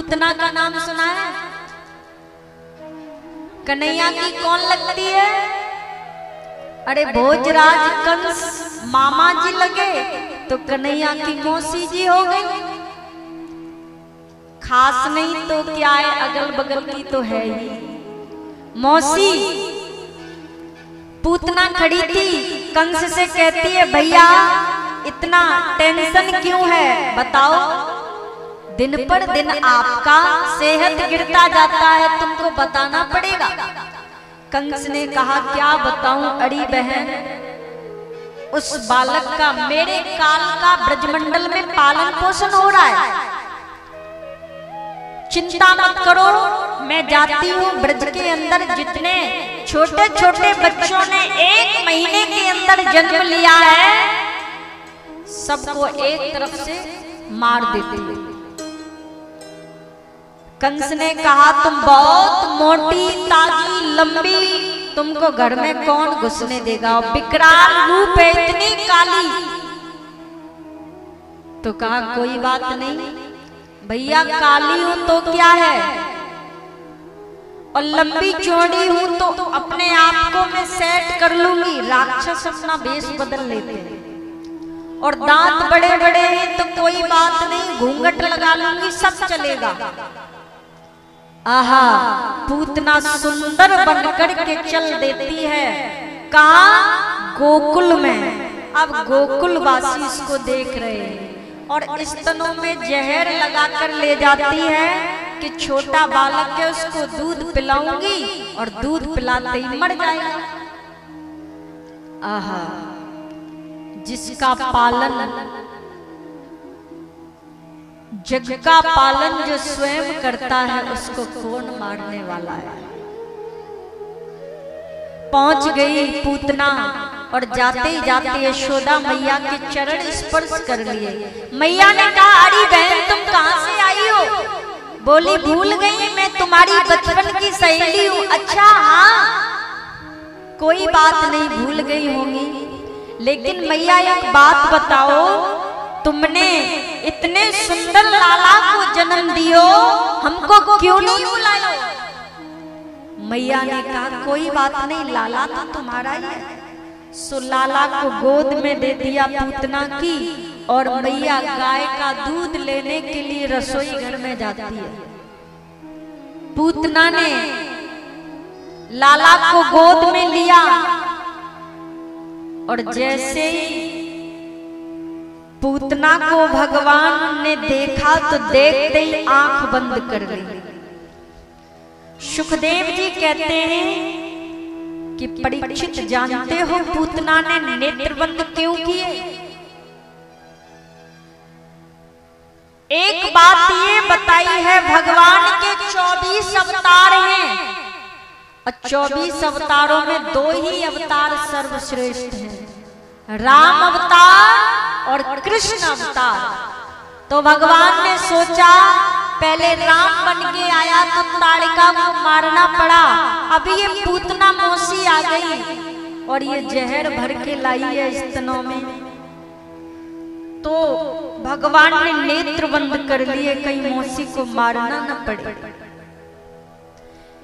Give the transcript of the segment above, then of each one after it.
पूतना का नाम सुना है? कन्हैया की कौन लगती है? अरे भोजराज कंस मामा जी लगे तो कन्हैया की मौसी जी हो गई। खास नहीं तो क्या है, अगल बगल की तो है ही मौसी। पूतना खड़ी थी, कंस से कहती है भैया इतना टेंशन क्यों है बताओ, दिन पर दिन आपका सेहत गिरता जाता है, तुमको बताना पड़ेगा। कंस ने कहा क्या बताऊं अड़ी बहन, उस बालक का मेरे काल का ब्रजमंडल में पालन पोषण हो रहा है, चिंता मत करो, मैं जाती हूँ ब्रज के अंदर जितने छोटे छोटे बच्चों ने 1 महीने के अंदर जन्म लिया है सबको एक तरफ से मार देती है। कंस ने कहा तुम बहुत मोटी ताजी लंबी, तुमको घर में कौन घुसने देगा, विकराल रूप है, इतनी काली। तो कहा कोई बात नहीं भैया, काली हूं तो क्या है, और लंबी चौड़ी हूं तो अपने आप को मैं सेट कर लूंगी। राक्षस अपना वेश बदल लेते हैं, और दांत बड़े बड़े हैं तो कोई बात नहीं, घूंघट लगा लूंगी, सब चलेगा। आहा, पूतना सुंदर बनकर के चल देती है, कहा गोकुल में। अब गोकुल वासी इसको देख रहे हैं और स्तनों में जहर लगाकर ले जाती है कि छोटा बालक है उसको दूध पिलाऊंगी और दूध पिलाते ही मर जाएगा। आहा, जिसका पालन, जग का पालन जो स्वयं करता है उसको कौन मारने वाला है। पहुंच गई पूतना और जाते ही जाते यशोदा मैया के चरण स्पर्श कर लिए। मैया ने कहा अरे बहन तुम कहां से आई हो? बोली भूल गई मैं तुम्हारी बचपन की सहेली हूँ। अच्छा हाँ, कोई बात नहीं, भूल गई होंगी, लेकिन मैया एक बात बताओ, तुमने इतने सुंदर लाला को जन्म दियो, हमको क्यों नहीं बुलायो? मैया ने कहा कोई बात नहीं, लाला तो तुम्हारा ही है। सो लाला को गोद में दे दिया पूतना की, और मैया गाय का दूध लेने के लिए रसोई घर में जाती है। पूतना ने लाला को गोद में लिया और जैसे ही पूतना को भगवान ने देखा तो देखते ही आंख बंद कर ली। सुखदेव जी कहते हैं कि परीक्षित जानते हो पूतना ने नेत्र बंद क्यों किए? एक बात ये बताई है, भगवान के 24 अवतार हैं और 24 अवतारों में 2 ही अवतार सर्वश्रेष्ठ हैं, राम अवतार और कृष्ण अवतार। तो भगवान ने सोचा पहले राम बन के आया तो ताड़िका को मारना पड़ा, अभी ये पूतना मौसी आ गई और ये जहर भर के लाई है स्तनों में, तो भगवान ने नेत्र बंद कर लिए कहीं मौसी को मारना न पड़े।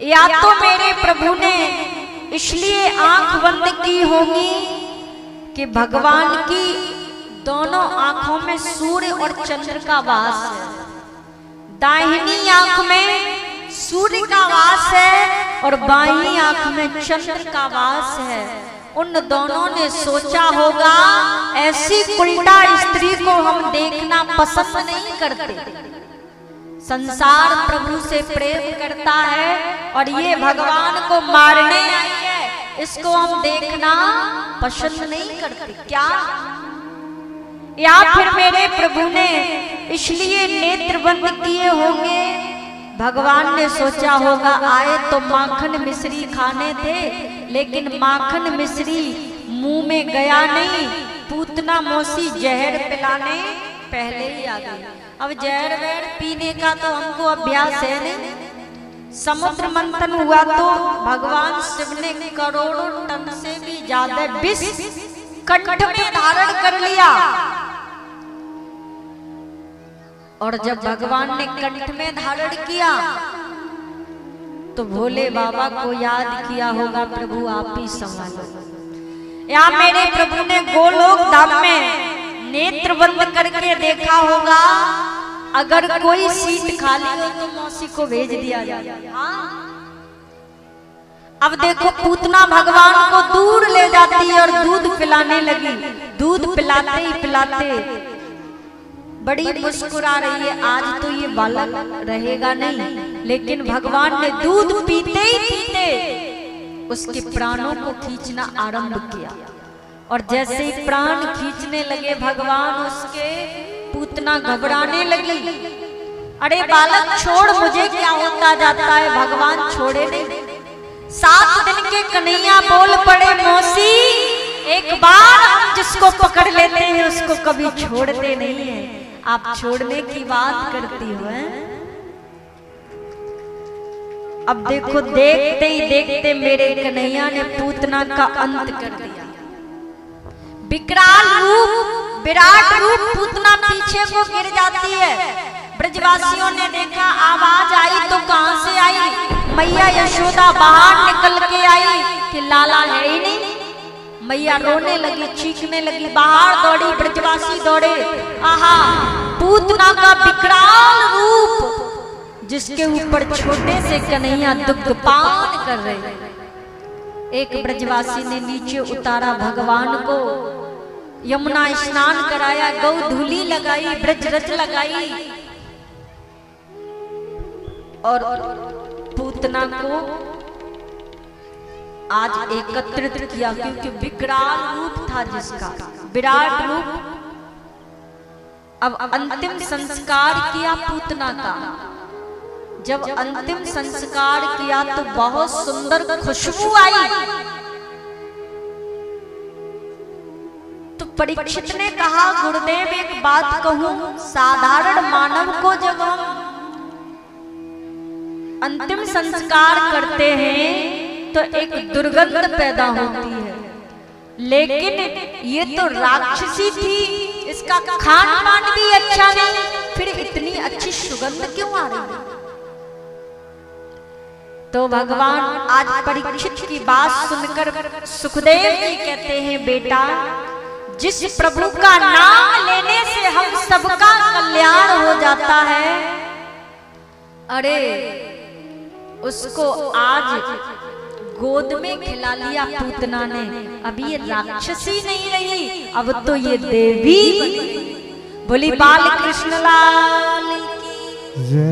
या तो मेरे प्रभु ने इसलिए आंख बंद की होगी कि भगवान की दोनों आंखों में सूर्य और चंद्र का वास है, दाहिनी आंख में सूर्य का वास है और बाईं आंख में चंद्र का वास है। उन दोनों ने सोचा होगा ऐसी उल्टा स्त्री को हम देखना पसंद नहीं करते, संसार प्रभु से प्रेम करता है और ये भगवान को मारने आई है, इसको हम देखना पसंद नहीं करते क्या? या फिर मेरे प्रभु ने इसलिए नेत्र बंद किए होंगे, भगवान ने सोचा होगा आए तो माखन मिश्री खाने थे, लेकिन माखन मिश्री मुंह में गया नहीं, पूतना मौसी जहर पिलाने पहले ही आ गई। अब जहर वहर पीने का तो हमको अभ्यास है नहीं। समुद्र मंथन हुआ तो भगवान शिव ने करोड़ों टन से भी ज्यादा विष कंठ में धारण कर लिया। और जब भगवान ने कंठ में धारण किया तो भोले बाबा को याद किया होगा, प्रभु आप ही संभालो। या मेरे प्रभु ने गोलोक धाम में नेत्र बंद करके देखा होगा, अगर कोई सीट खाली हो तो मौसी को भेज दिया जाए। अब देखो पूतना भगवान को दूर ले जाती है और दूध पिलाने लगी। दूध पिलाते ही पिलाते बड़ी मुस्कुरा रही है, आज तो ये बालक रहेगा नहीं, लेकिन भगवान ने दूध पीते ही पीते उसके प्राणों को खींचना आरंभ किया। और जैसे ही प्राण खींचने लगे भगवान, उसके पूतना घबराने लगी, अरे बालक छोड़, मुझे क्या होता जाता है। भगवान छोड़े नहीं। 7 दिन के कन्हैया बोल पड़े, मौसी एक बार हम जिसको पकड़ लेते हैं उसको कभी छोड़ते नहीं है, आप छोड़ने की बात करती हो। अब देखो देखते ही देखते मेरे कन्हैया ने पूतना का अंत कर दिया। विकराल रूप, विराट रूप पूतना पीछे को गिर जाती है। ब्रजवासियों ने देखा, आवाज आई तो कहां से आई? मैया यशोदा बाहर निकल के आई कि लाला है ही नहीं। मैया रोने लगी, चीखने लगी, बाहर दौड़ी, ब्रजवासी दौड़े। आहा, पूतना का विकराल रूप जिसके ऊपर छोटे से कन्हैया दुग्धपान कर रहे। एक ब्रजवासी ने नीचे उतारा भगवान को, यमुना स्नान कराया, गौ धूली लगाई, ब्रज रज लगाई और पूतना को आज एकत्रित किया, क्योंकि विकराल रूप था जिसका, विराट रूप। अब अंतिम संस्कार किया पूतना का। जब अंतिम संस्कार किया तो बहुत सुंदर खुशबू आई। तो परीक्षित ने कहा, गुरुदेव एक बात कहूं, साधारण मानव को जब हम अंतिम संस्कार करते हैं तो एक दुर्गंध पैदा होती है, लेकिन ये तो राक्षसी थी, इसका खान पान भी अच्छा नहीं, फिर इतनी अच्छी सुगंध क्यों आ रही है? तो भगवान आज परीक्षित की बात सुनकर सुखदेव जी कहते हैं, बेटा जिस प्रभु का नाम लेने से हम सबका कल्याण हो जाता है, अरे उसको आज गोद में खिला लिया पूतना ने। अब ये राक्षसी नहीं रही, अब तो ये देवी बनी। बोली बाल कृष्ण लाल की।